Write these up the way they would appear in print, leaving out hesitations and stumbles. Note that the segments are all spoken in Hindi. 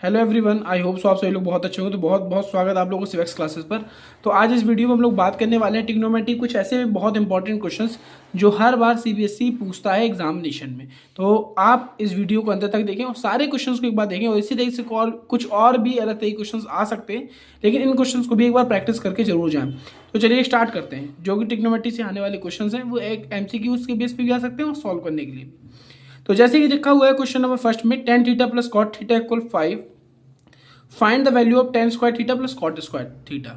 Hello everyone, I hope so आप सभी लोग बहुत अच्छे हो। तो बहुत बहुत स्वागत आप लोगों को सिविक्स क्लासेस पर। तो आज इस वीडियो में हम लोग बात करने वाले हैं ट्रिग्नोमेट्री, कुछ ऐसे बहुत इंपॉर्टेंट क्वेश्चंस जो हर बार सीबीएसई पूछता है एग्जामिनेशन में। तो आप इस वीडियो को अंत तक देखें और सारे क्वेश्चंस को एक बार देखें, और इसी तरीके से कुछ और भी अलग तरीके क्वेश्चंस आ सकते हैं, लेकिन इन क्वेश्चंस को भी एक बार प्रैक्टिस करके जरूर जाएं। तो चलिए स्टार्ट करते हैं। जो कि ट्रिग्नोमेट्री से आने वाले क्वेश्चन हैं वो एक एमसीक्यूज के बेस पर भी आ सकते हैं और सॉल्व करने के लिए। तो जैसे कि लिखा हुआ है क्वेश्चन नंबर फर्स्ट में, tan theta plus cot theta equal 5, find the value of tan square theta plus cot square theta.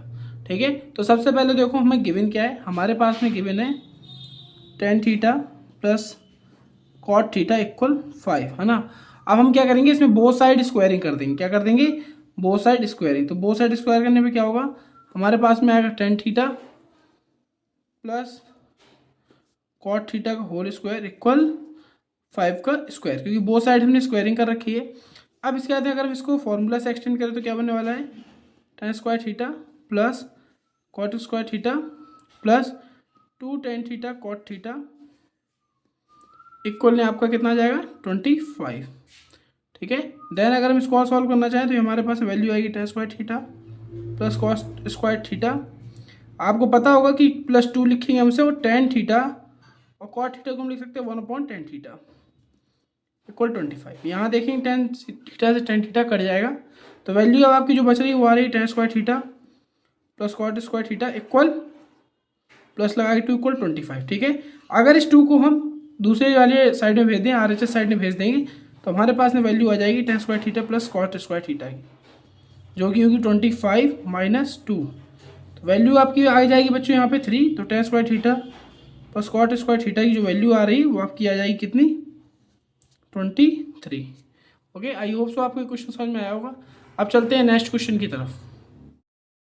ठीक है, तो सबसे पहले देखो हमें गिवन क्या है। हमारे पास में गिवन है tan theta plus cot theta equal 5, है ना। अब हम क्या करेंगे, इसमें बोथ साइड स्क्वायरिंग कर देंगे। क्या कर देंगे? Both side squaring. तो बोथ साइड स्क्वायर करने पे क्या होगा, हमारे पास में आएगा tan theta plus cot theta का होल स्क्वायर इक्वल 5 का स्क्वायर, क्योंकि बोथ साइड हमने स्क्वायरिंग कर रखी है। अब इसके बाद अगर हम इसको फॉर्मूला से एक्सटेंड करें तो क्या बनने वाला है, tan square theta plus cot square theta plus 2 tan theta cot theta equal ने आपका कितना आ जाएगा 25। ठीक है, देन अगर हम इसको और सॉल्व करना चाहें तो हमारे पास वैल्यू आएगी tan square theta plus cot square theta. आपको पता होगा कि +2 लिखेंगे हमसे, और टेन थीटा और कॉट थीटा को हम लिख सकते हैं 1/10 थीटा इक्वल 25। यहाँ देखेंगे टेन थीटा से टेन थीटा कट जाएगा, तो वैल्यू अब आपकी जो बच रही है वो आ रही है tan square theta plus cot square theta equal plus लगा के 2 इक्वल 25। ठीक है, अगर इस 2 को हम दूसरे वाले साइड में भेज दें, RHS साइड में भेज देंगे, तो हमारे पास में वैल्यू आ जाएगी tan square theta plus cot square theta की, जो कि होगी 25 माइनस 2। तो वैल्यू आपकी आ जाएगी बच्चों यहाँ पे 3। तो tan square theta plus cot square theta की जो वैल्यू आ रही है वो आपकी आ जाएगी कितनी, 23। ओके, आई होप सो आपको क्वेश्चन समझ में आया होगा। अब चलते हैं नेक्स्ट क्वेश्चन की तरफ।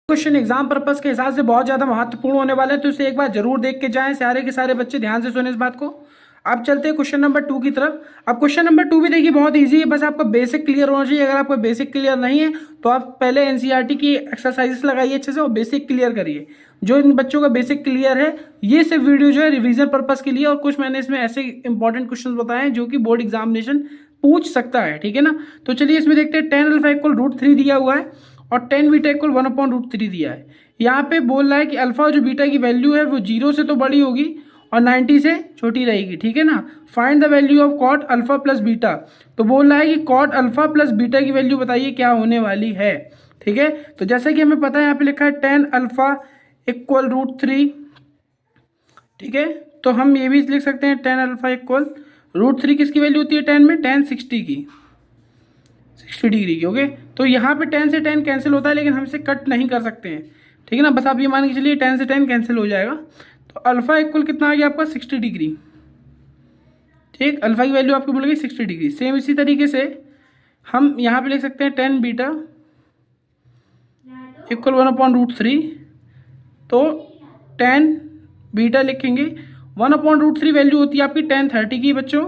क्वेश्चन एग्जाम पर्पस के हिसाब से बहुत ज़्यादा महत्वपूर्ण होने वाले हैं, तो इसे एक बार जरूर देख के जाएं। सारे के सारे बच्चे ध्यान से सुने इस बात को। अब चलते हैं क्वेश्चन नंबर 2 की तरफ। अब क्वेश्चन नंबर 2 भी देखिए बहुत इजी है, बस आपका बेसिक क्लियर होना चाहिए। अगर आपका बेसिक क्लियर नहीं है तो आप पहले एनसीईआरटी की एक्सरसाइजेस लगाइए अच्छे से और बेसिक क्लियर करिए। जो इन बच्चों का बेसिक क्लियर है, ये सिर्फ वीडियो जो है रिवीजन पर्पस के लिए, और कुछ मैंने इसमें ऐसे इंपॉर्टेंट क्वेश्चन बताए हैं जो कि बोर्ड एग्जामिनेशन पूछ सकता है। ठीक है ना, तो चलिए इसमें देखते हैं। टेन अल्फा इक्वल √3 दिया हुआ है और टेन बीटा इक्वल 1/√3 दिया है। यहाँ पे बोल रहा है कि अल्फा जो बीटा की वैल्यू है वो 0 से तो बड़ी होगी और 90 से छोटी रहेगी। ठीक है ना, find the value of cot alpha plus beta. तो बोल रहा है कि कॉट अल्फा प्लस बीटा की वैल्यू बताइए क्या होने वाली है। ठीक है, तो जैसा कि हमें पता है यहाँ पे लिखा है टेन अल्फा इक्वल √3। ठीक है, तो हम ये भी लिख सकते हैं टेन अल्फा इक्वल √3 किसकी वैल्यू होती है टेन में, टेन 60 की, 60 डिग्री की। ओके, तो यहाँ पे 10 से 10 कैंसिल होता है, लेकिन हम इसे कट नहीं कर सकते हैं। ठीक है ना, बस आप ये मान के चलिए 10 से 10 कैंसिल हो जाएगा। तो अल्फा इक्वल कितना आ गया आपका 60 डिग्री। ठीक, अल्फा की वैल्यू आपको मिल गई 60 डिग्री। सेम इसी तरीके से हम यहाँ पे लिख सकते हैं टेन बीटा इक्वल 1/√3। तो टेन बीटा लिखेंगे 1/√3 वैल्यू होती है आपकी टेन 30 की बच्चों।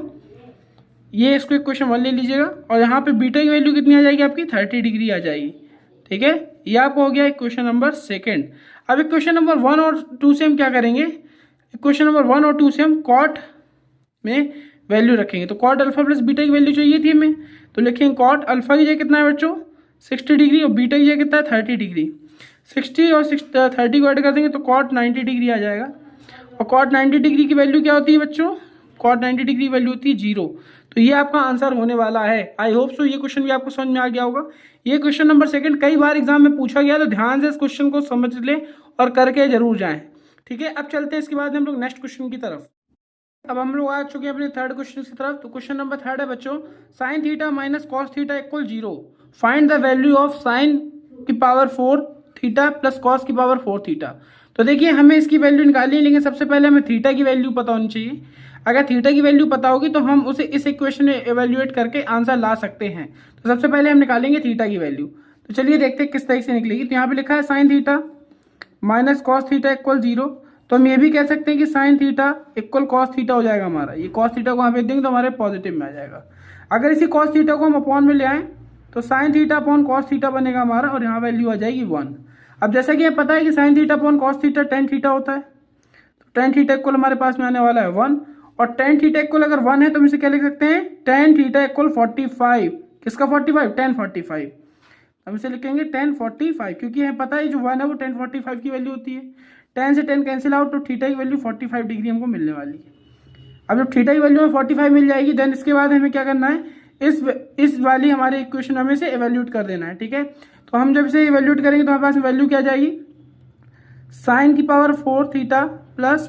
ये इसको इक्वेशन 1 ले लीजिएगा, और यहाँ पे बीटा की वैल्यू कितनी आ जाएगी आपकी 30 डिग्री आ जाएगी। ठीक है, ये आपको हो गया इक्वेशन नंबर 2। अब इक्वेशन नंबर 1 और 2 से हम क्या करेंगे, इक्वेशन नंबर 1 और 2 से हम कॉट में वैल्यू रखेंगे। तो कॉट अल्फा प्लस बीटा की वैल्यू चाहिए थी हमें, तो लिखेंगे कॉट अल्फा की जगह कितना है बच्चों 60 डिग्री, और बीटा की जगह कितना है 30 डिग्री। 60 और 30 को ऐड कर देंगे तो कॉट 90 डिग्री आ जाएगा। और कॉट 90 डिग्री की वैल्यू क्या होती है बच्चों, कॉट 90 डिग्री की वैल्यू होती है 0। तो ये आपका आंसर होने वाला है। आई होप सो ये क्वेश्चन भी आपको समझ में आ गया होगा। ये क्वेश्चन नंबर 2 कई बार एग्जाम में पूछा गया, तो ध्यान से इस क्वेश्चन को समझ लें और करके जरूर जाएं। ठीक है, अब चलते हैं इसके बाद हम लोग नेक्स्ट क्वेश्चन की तरफ। अब हम लोग आ चुके हैं अपने थर्ड क्वेश्चन की तरफ। तो क्वेश्चन नंबर 3 है बच्चों, sine theta minus cos theta equal 0, find the value of sign की पावर 4 थीटा प्लस कॉस की पावर 4 थीटा। तो देखिए हमें इसकी वैल्यू निकालनी है, लेकिन सबसे पहले हमें थीटा की वैल्यू पता होनी चाहिए। अगर थीटा की वैल्यू पता होगी तो हम उसे इस इक्वेशन में एवेल्युएट करके आंसर ला सकते हैं। तो सबसे पहले हम निकालेंगे थीटा की वैल्यू। तो चलिए देखते हैं किस तरीके से निकलेगी। तो यहाँ पे लिखा है sine theta minus cos theta equal 0, तो हम ये भी कह सकते हैं कि sign theta equal cos theta हो जाएगा हमारा। ये कॉस थीटा को यहाँ पे देंगे तो हमारे पॉजिटिव में आ जाएगा। अगर इसी कॉस थीटा को हम अपॉन में ले आएँ तो sine theta upon cos theta बनेगा हमारा, और यहाँ वैल्यू आ जाएगी 1। अब जैसा कि हमें पता है कि sine theta upon cos theta tan theta होता है, तो टेन थीटा इक्वल हमारे पास में आने वाला है 1, और टेन थीटा इक्वल अगर 1 है तो हम इसे क्या लिख सकते हैं, टेन थीटा इक्वल 45 किसका 45, tan 45। हम इसे लिखेंगे tan 45, क्योंकि हमें पता है जो 1 है वो tan 45 की वैल्यू होती है। tan से tan कैंसिल आउट, तो थीटा की वैल्यू 45 डिग्री हमको मिलने वाली है। अब जब थीटा की वैल्यू में 45 मिल जाएगी, देन इसके बाद हमें क्या करना है, इस वाली हमारे इक्वेशन हमें से एवेल्यूट कर देना है। ठीक है, तो हम जब इसे एवेल्यूट करेंगे तो हमारे पास वैल्यू क्या जाएगी, साइन की पावर 4 थीटा प्लस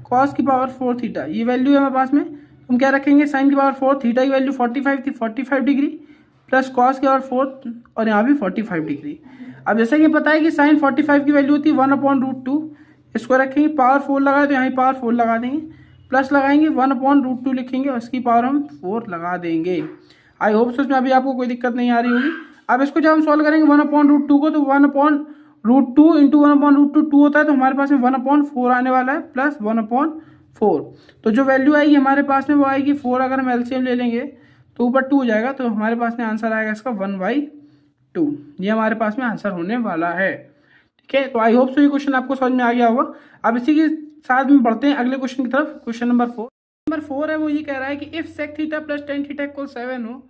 कॉस की पावर 4 थीटा। ये वैल्यू है हमारे पास में। हम क्या रखेंगे, साइन की पावर 4, थीटा की वैल्यू 45 थी, 45 डिग्री प्लस कॉस की पावर 4 और यहाँ भी 45 डिग्री। अब जैसा कि पता है कि साइन 45 की वैल्यू होती है 1/√2, इसको रखेंगे, पावर 4 लगाए तो यहाँ पावर 4 लगा देंगे, प्लस लगाएंगे 1/√2 लिखेंगे और इसकी पावर हम 4 लगा देंगे। आई होप सो इसमें अभी आपको कोई दिक्कत नहीं आ रही होगी। अब इसको जब हम सॉल्व करेंगे 1/√2 को, तो 1/√2 इंटू 1/√2 2 होता है, तो हमारे पास में 1/4 आने वाला है प्लस 1/4। तो जो वैल्यू आएगी हमारे पास में वो आएगी 4। अगर हम एलसीएम ले लेंगे तो ऊपर 2 हो जाएगा, तो हमारे पास में आंसर आएगा इसका 1/2। ये हमारे पास में आंसर होने वाला है। ठीक है, तो आई होप सो ये क्वेश्चन आपको समझ में आ गया होगा। अब इसी के साथ में बढ़ते हैं अगले क्वेश्चन की तरफ। क्वेश्चन नंबर 4 है, वो ये कह रहा है कि if sec theta plus tan theta equal 7 हो,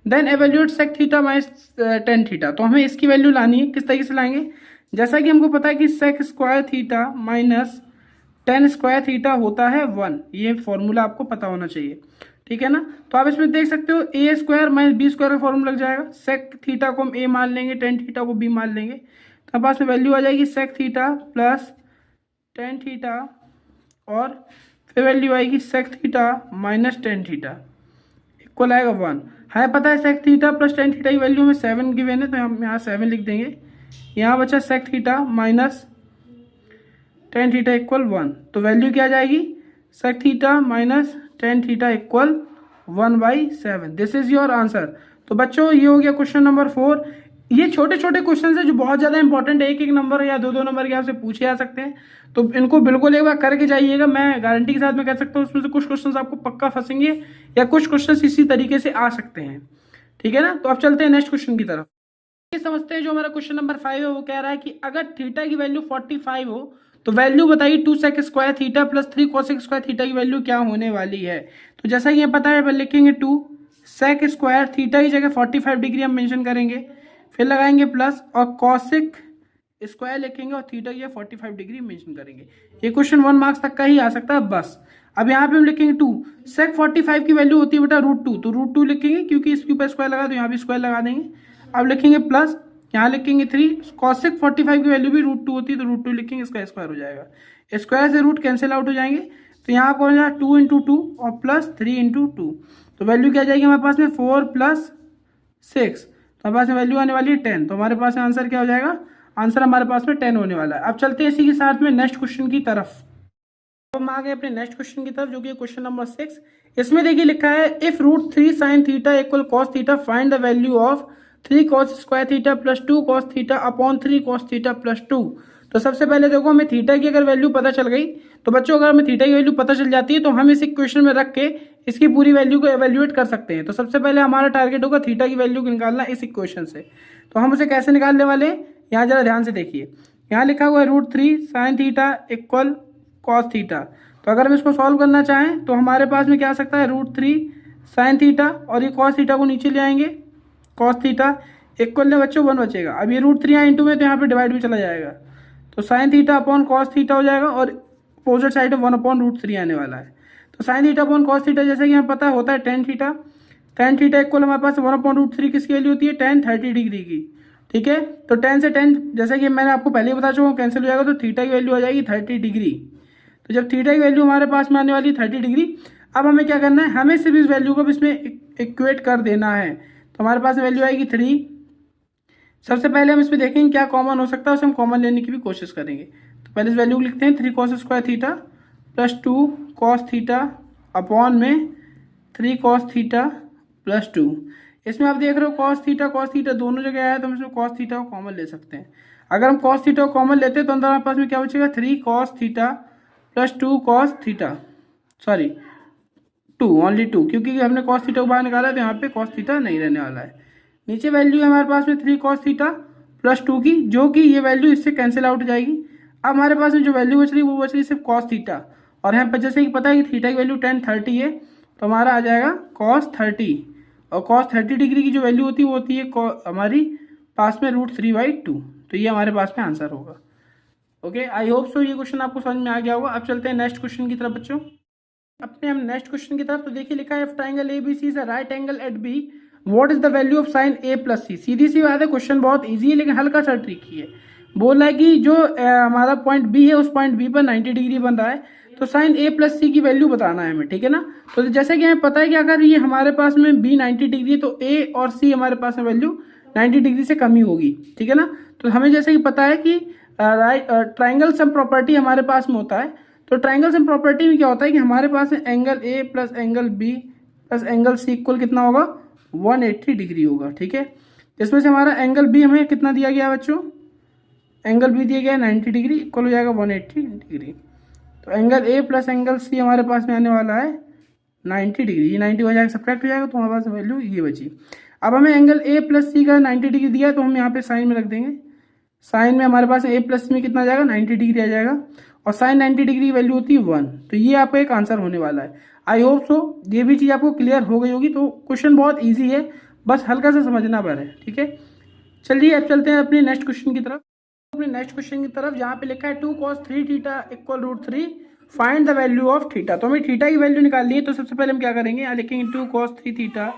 then evaluate sec theta minus tan theta. तो हमें इसकी वैल्यू लानी है। किस तरीके से लाएंगे, जैसा कि हमको पता है कि sec square theta minus tan square theta होता है 1। ये फॉर्मूला आपको पता होना चाहिए। ठीक है ना, तो आप इसमें देख सकते हो a square minus b square का फॉर्मूला लग जाएगा। sec थीटा को हम a मान लेंगे, tan थीटा को b मान लेंगे, तो हमारे पास में वैल्यू आ जाएगी sec theta plus tan theta और फिर वैल्यू आएगी sec theta minus tan theta equal आएगा 1। हमें पता है sec theta plus tan theta की वैल्यू में 7 गिवन है, तो हम यहाँ 7 लिख देंगे। यहाँ बचा sec theta minus tan theta equal 1, तो वैल्यू क्या आ जाएगी, sec theta minus tan theta equal 1/7। This is your answer. तो बच्चों ये हो गया क्वेश्चन नंबर 4। ये छोटे छोटे क्वेश्चन है जो बहुत ज़्यादा इंपॉर्टेंट है, एक एक नंबर या दो नंबर के आपसे पूछे जा सकते हैं, तो इनको बिल्कुल एक बार करके जाइएगा। मैं गारंटी के साथ में कह सकता हूँ उसमें से कुछ क्वेश्चंस आपको पक्का फंसेंगे या कुछ क्वेश्चंस इसी तरीके से आ सकते हैं। ठीक है ना, तो अब चलते हैं नेक्स्ट क्वेश्चन की तरफ। ये समझते हैं जो हमारा क्वेश्चन नंबर 5 है, वो कह रहा है कि अगर थीटा की वैल्यू 45 हो तो वैल्यू बताइए 2 sec square theta plus 3 cos square theta की वैल्यू क्या होने वाली है। तो जैसा कि ये पता है, लिखेंगे 2 sec स्क्वायर थीटा की जगह 45 डिग्री हम मेंशन करेंगे, फिर लगाएंगे प्लस और कॉसिक स्क्वायर लिखेंगे और थीटा की 45 डिग्री मेंशन करेंगे। ये क्वेश्चन 1 मार्क्स तक का ही आ सकता है बस। अब यहाँ पे हम लिखेंगे 2 sec 45 की वैल्यू होती है बेटा √2, तो √2 लिखेंगे क्योंकि इसके ऊपर स्क्वायर लगा, तो यहाँ भी स्क्वायर लगा देंगे। अब लिखेंगे प्लस, यहाँ लिखेंगे 3 cosec 45 की वैल्यू भी √2 होती है, तो √2 लिखेंगे, इसका स्क्वायर हो जाएगा। स्क्वायर से रूट कैंसिल आउट हो जाएंगे, तो यहाँ पर हो जाएगा 2 × 2 और प्लस 3 × 2, तो वैल्यू क्या जाएगी हमारे पास में 4 + 6, तो हमारे पास में वैल्यू आने वाली है 10। तो हमारे पास में आंसर क्या हो जाएगा, आंसर हमारे पास में 10 होने वाला है। अब चलते हैं इसी के साथ में नेक्स्ट क्वेश्चन की तरफ। अब हम आ गए अपने नेक्स्ट क्वेश्चन की तरफ, जो कि क्वेश्चन नंबर 6। इसमें देखिए लिखा है if √3 sin theta equal cos theta find the value of 3 cos square theta plus 2 cos theta upon 3 cos theta plus 2। तो सबसे पहले देखो हमें थीटा की अगर वैल्यू पता चल गई, तो बच्चों अगर हमें थीटा की वैल्यू पता चल जाती है तो हम इस इक्वेशन में रख के इसकी पूरी वैल्यू को एवेल्युएट कर सकते हैं। तो सबसे पहले हमारा टारगेट होगा थीटा की वैल्यू को निकालना इस इक्वेशन से। तो हम उसे कैसे निकालने वाले हैं, यहाँ जरा ध्यान से देखिए। यहाँ लिखा हुआ है √3 sin theta equal cos theta. तो अगर हम इसको सॉल्व करना चाहें तो हमारे पास में क्या आ सकता है, √3 sin थीटा और ये cos थीटा को नीचे ले आएंगे, cos थीटा इक्वल में बच्चों 1 बचेगा। अब ये √3 यहाँ इंटू में, तो यहाँ पे डिवाइड भी चला जाएगा, तो sin theta upon cos theta हो जाएगा और अपोजिट साइड में 1/√3 आने वाला है। तो sin theta upon cos theta जैसा कि हमें पता होता है tan theta. tan theta equal हमारे पास 1/√3 किसकी वैल्यू होती है, tan 30 डिग्री की। ठीक है, तो tan से tan जैसा कि मैंने आपको पहले ही बता चुका हूँ कैंसिल हो जाएगा, तो थीटा की वैल्यू आ जाएगी 30 डिग्री। तो जब थीटा की वैल्यू हमारे पास में आने वाली 30 डिग्री, अब हमें क्या करना है, हमें सिर्फ इस वैल्यू को इसमें इक्वेट कर देना है। तो हमारे पास वैल्यू आएगी 3। सबसे पहले हम इसमें देखेंगे क्या कॉमन हो सकता है, उसे हम कॉमन लेने की भी कोशिश करेंगे। तो पहले इस वैल्यू को लिखते हैं 3 cos square theta plus 2 cos theta upon में 3 cos थीटा प्लस 2। इसमें आप देख रहे हो cos थीटा दोनों जगह आया, तो हम इसमें cos थीटा को कॉमन ले सकते हैं। अगर हम cos थीटा को कॉमन लेते हैं तो अंदर हमारे पास में क्या बचेगा, 3 cos theta plus 2 cos theta, sorry 2 only 2, क्योंकि हमने cos थीटा को बाहर निकाला है, तो यहाँ पे cos थीटा नहीं रहने वाला है। नीचे वैल्यू है हमारे पास में 3 cos थीटा प्लस 2 की, जो कि ये वैल्यू इससे कैंसिल आउट हो जाएगी। अब हमारे पास में जो वैल्यू बच रही है वो बच रही है सिर्फ cos थीटा, और यहाँ पर जैसे कि पता है कि थीटा की वैल्यू tan 30 है, तो हमारा आ जाएगा cos 30 और कॉस 30 डिग्री की जो वैल्यू होती है वो होती है हमारी पास में √3/2। तो ये हमारे पास में आंसर होगा। ओके, आई होप सो ये क्वेश्चन आपको समझ में आ गया होगा। अब चलते हैं नेक्स्ट क्वेश्चन की तरफ बच्चों। अपने हम नेक्स्ट क्वेश्चन की तरफ। तो देखिए लिखा है, if triangle ABC is a right angle at B, what is the value of sine A+C। सीधी सी बात है, क्वेश्चन बहुत इजी है लेकिन हल्का सा ट्रिकी है। बोला है कि जो हमारा पॉइंट B है उस पॉइंट B पर 90 डिग्री बन रहा है, तो साइन A+C की वैल्यू बताना है हमें, ठीक है ना। तो जैसे कि हमें पता है कि अगर ये हमारे पास में B 90 डिग्री है तो A और C हमारे पास में वैल्यू 90 डिग्री से कम ही होगी, ठीक है ना। तो हमें जैसे कि पता है कि ट्राइंगल सम प्रॉपर्टी हमारे पास में होता है। तो ट्राइंगल सम प्रॉपर्टी में क्या होता है कि हमारे पास में angle A plus angle B plus angle C equal कितना होगा, 180 डिग्री होगा, ठीक है। इसमें से हमारा एंगल B हमें कितना दिया गया बच्चों, एंगल B दिया गया है 90 डिग्री, इक्वल हो जाएगा 180 डिग्री। तो angle A plus angle C हमारे पास में आने वाला है 90 डिग्री। ये 90 हो जाएगा, सब्ट्रैक्ट हो जाएगा, तो हमारे पास वैल्यू ये बची। अब हमें एंगल A प्लस C का 90 डिग्री दिया है, तो हम यहाँ पे साइन में रख देंगे। साइन में हमारे पास A प्लस में कितना आ जाएगा, 90 डिग्री आ जाएगा, और साइन 90 डिग्री की वैल्यू होती है 1। तो ये आपका एक आंसर होने वाला है। आई होप सो ये भी चीज़ आपको क्लियर हो गई होगी। तो क्वेश्चन बहुत ईजी है, बस हल्का सा समझना पर है, ठीक है। चलिए अब चलते हैं अपने नेक्स्ट क्वेश्चन की तरफ। अपने नेक्स्ट क्वेश्चन की तरफ जहाँ पे लिखा है 2 cos 3 theta equal √3, find the value of theta. तो हमें थीटा की वैल्यू निकालनी है। तो सबसे पहले हम क्या करेंगे, यहाँ लिखेंगे 2 cos 3 थीटा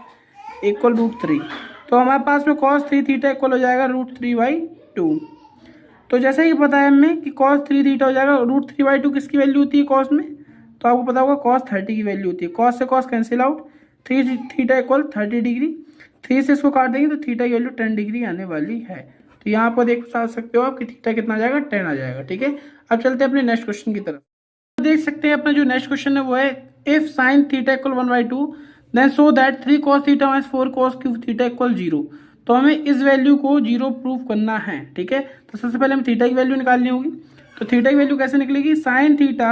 इक्वल √3। तो हमारे पास में cos 3 थीटा इक्वल हो जाएगा √3/2। तो जैसे ही पता है हमें कि cos 3 थीटा हो जाएगा, √3/2 किसकी वैल्यू होती है cos में, तो आपको पता होगा cos 30 की वैल्यू होती है। cos से cos cancel out, 3 theta equal 30 degree, 3 से इसको काट देंगे तो थीटा की वैल्यू 10 डिग्री आने वाली है। तो यहाँ पर देख सकते हो आप कि थीटा कितना आ जाएगा, 10 आ जाएगा, ठीक है। अब चलते हैं अपने नेक्स्ट क्वेश्चन की तरफ। देख सकते हैं अपना जो नेक्स्ट क्वेश्चन है वो है, if sine theta equal 1/2 then so that 3 cos theta minus 4 cos cube theta equal 0। तो हमें इस वैल्यू को 0 प्रूव करना है, ठीक है। तो सबसे पहले हमें थीटा की वैल्यू निकालनी होगी। तो थीटा की वैल्यू कैसे निकलेगी, साइन थीटा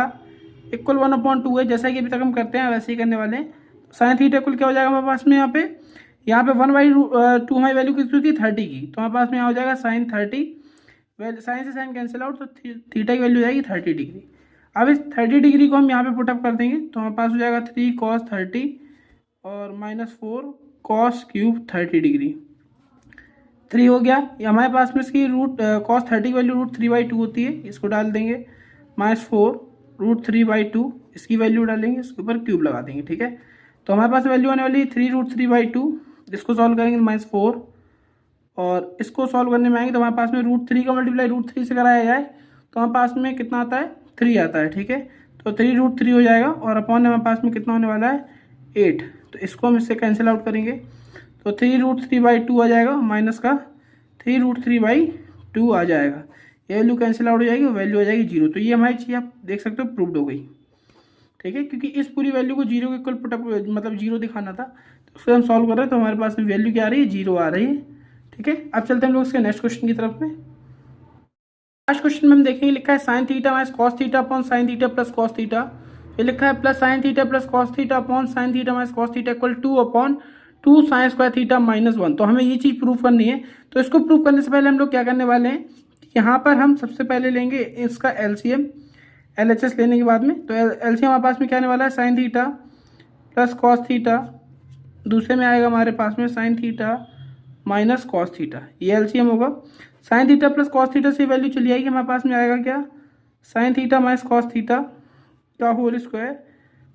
इक्वल 1/2 है, जैसा कि अभी तक हम करते हैं वैसे ही करने वाले हैं। साइन थीटा इक्वल क्या हो जाएगा हमारे पास में, यहाँ पे 1/2 हमारी वैल्यू कितनी थी 30 की, तो हमारे पास में यहाँ हो जाएगा साइन 30, साइन से साइन कैंसिल आउट, तो थीटा की वैल्यू जाएगी 30 डिग्री। अब इस 30 डिग्री को हम यहाँ पे पुटअप कर देंगे, तो हमारे पास हो जाएगा 3 cos 30 और -4 cos क्यूब 30 डिग्री। 3 हो गया, ये हमारे पास में इसकी cos 30 की वैल्यू √3/2 होती है, इसको डाल देंगे, -4 √3/2 इसकी वैल्यू डालेंगे, इसके ऊपर क्यूब लगा देंगे, ठीक है। तो हमारे पास वैल्यू आने वाली है 3 √3/2, इसको सॉल्व करेंगे -4, और इसको सॉल्व करने में आएंगे तो हमारे पास में √3 का मल्टीप्लाई √3 से कराया जाए तो हमारे पास में कितना आता है, 3 आता है, ठीक है। तो 3 √3 हो जाएगा, और अपॉन हमारे पास में कितना होने वाला है, 8। तो इसको हम इससे कैंसिल आउट करेंगे, तो 3 √3/2 आ जाएगा, माइनस का 3 √3/2 आ जाएगा। ये वैल्यू कैंसिल आउट हो जाएगी, वैल्यू आ जाएगी 0। तो ये हमारी चीज़ आप देख सकते हो प्रूव्ड हो गई, ठीक है, क्योंकि इस पूरी वैल्यू को 0 के इक्वल पुटअप मतलब 0 दिखाना था, तो उसको हम सॉल्व कर रहे हैं, तो हमारे पास में वैल्यू क्या आ रही है, 0 आ रही है, ठीक है। अब चलते हैं हम लोग इसके नेक्स्ट क्वेश्चन की तरफ में। लास्ट क्वेश्चन में हम देखेंगे, लिखा है sine theta minus cos theta upon sine theta plus cos theta. ये लिखा है plus sign theta plus cos theta upon sine theta minus cos theta equal 2/2 sign square theta -1। तो हमें ये चीज़ प्रूव करनी है। तो इसको प्रूव करने से पहले हम लोग क्या करने वाले हैं, यहाँ पर हम सबसे पहले लेंगे इसका LCM LHS लेने के बाद में। तो LCM हमारे पास में क्या आने वाला है, sign theta plus cos theta, दूसरे में आएगा हमारे पास में sine theta minus cos theta, ये LCM होगा। Sign theta plus cos theta से वैल्यू चली आएगी, हमारे पास में आएगा क्या, sine theta minus cos theta का होल स्क्वायर,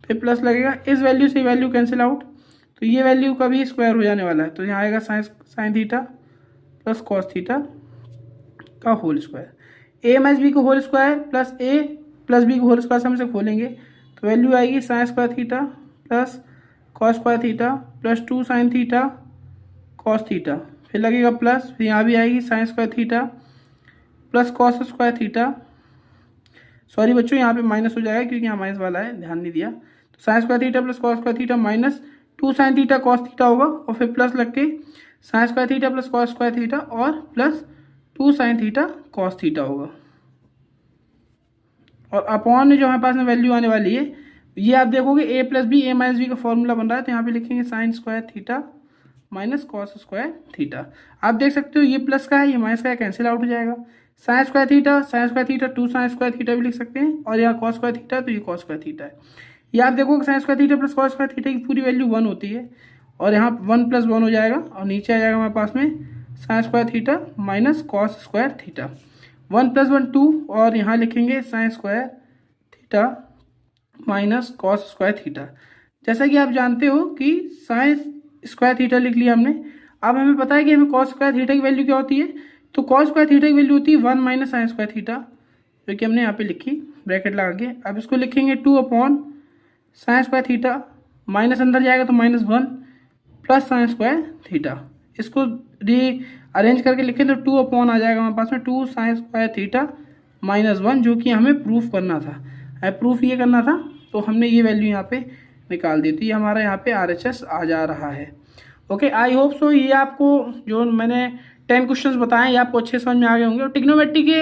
फिर प्लस लगेगा, इस वैल्यू से वैल्यू कैंसिल आउट, तो ये वैल्यू का भी स्क्वायर हो जाने वाला है। तो यहाँ आएगा sine theta plus cos theta का whole square, a minus B को whole square plus a plus B को होल स्क्वायर से हम इसे खोलेंगे, तो वैल्यू आएगी sine square theta plus cos square theta plus 2 sine theta cos theta, फिर लगेगा प्लस, फिर यहाँ भी आएगी sine square theta plus cos square theta, sorry बच्चों यहाँ पे माइनस हो जाएगा क्योंकि यहाँ माइनस वाला है, ध्यान नहीं दिया। तो sine square theta plus cos square theta minus 2 sine theta cos theta होगा, और फिर प्लस लग के sine square theta plus cos square theta और plus 2 sine theta cos theta होगा, और अपॉन में जो हमारे पास में वैल्यू आने वाली है, ये आप देखोगे a plus B a minus B का फॉर्मूला बन रहा है, तो यहाँ पे लिखेंगे sine square theta minus cos square theta. आप देख सकते हो ये प्लस का है, ये माइनस का है, कैंसिल आउट हो जाएगा। Sign square theta 2 sign square theta भी लिख सकते हैं, और यहाँ कॉस स्क्वायर थीटा तो ये कॉस स्क्वायर थीटा है। ये आप देखोगे sign square theta plus cos square theta की पूरी वैल्यू 1 होती है, और यहाँ 1 + 1 हो जाएगा और नीचे आ जाएगा हमारे पास में sign square theta minus cos square theta. 1 + 1 2 और यहाँ लिखेंगे sine square theta minus cos square theta. जैसा कि आप जानते हो कि साइन स्क्वायर थीटा लिख लिया हमने। अब हमें पता है कि हमें कॉस स्क्वायर थीटा की वैल्यू क्या होती है, तो कॉस स्क्वायर थीटा की वैल्यू होती है 1 माइनस साइन स्क्वायर थीटा, जो कि हमने यहाँ पे लिखी ब्रैकेट लगा के। अब इसको लिखेंगे 2 upon sine square theta minus अंदर जाएगा तो -1 प्लस साइन स्क्वायर थीटा। इसको री अरेंज करके लिखें तो 2 अपॉन आ जाएगा हमारे पास में 2 साइन स्क्वायर थीटा -1, जो कि हमें प्रूफ करना था। प्रूफ ये करना था तो हमने ये वैल्यू यहाँ पे निकाल दी, तो ये हमारा यहाँ पे RHS आ जा रहा है। ओके, आई होप सो ये आपको जो मैंने 10 क्वेश्चंस बताए ये आपको अच्छे समझ में आ गए होंगे। और ट्रिग्नोमेट्री के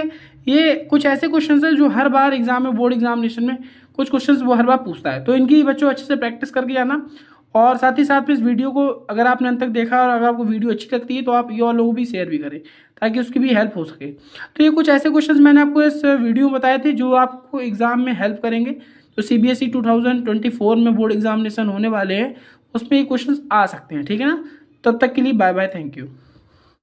ये कुछ ऐसे क्वेश्चंस हैं जो हर बार एग्जाम में, बोर्ड एग्जामिनेशन में कुछ क्वेश्चंस वो हर बार पूछता है, तो इनकी बच्चों अच्छे से प्रैक्टिस करके जाना। और साथ ही साथ इस वीडियो को अगर आपने अंत तक देखा और अगर आपको वीडियो अच्छी लगती है तो आप ये और लोगों भी शेयर भी करें ताकि उसकी भी हेल्प हो सके। तो ये कुछ ऐसे क्वेश्चंस मैंने आपको इस वीडियो में बताए थे जो आपको एग्जाम में हेल्प करेंगे। तो CBSE 2024 में बोर्ड एग्जामिनेशन होने वाले हैं, उसमें ये क्वेश्चंस आ सकते हैं। ठीक है ना, तब तक के लिए बाय बाय, थैंक यू।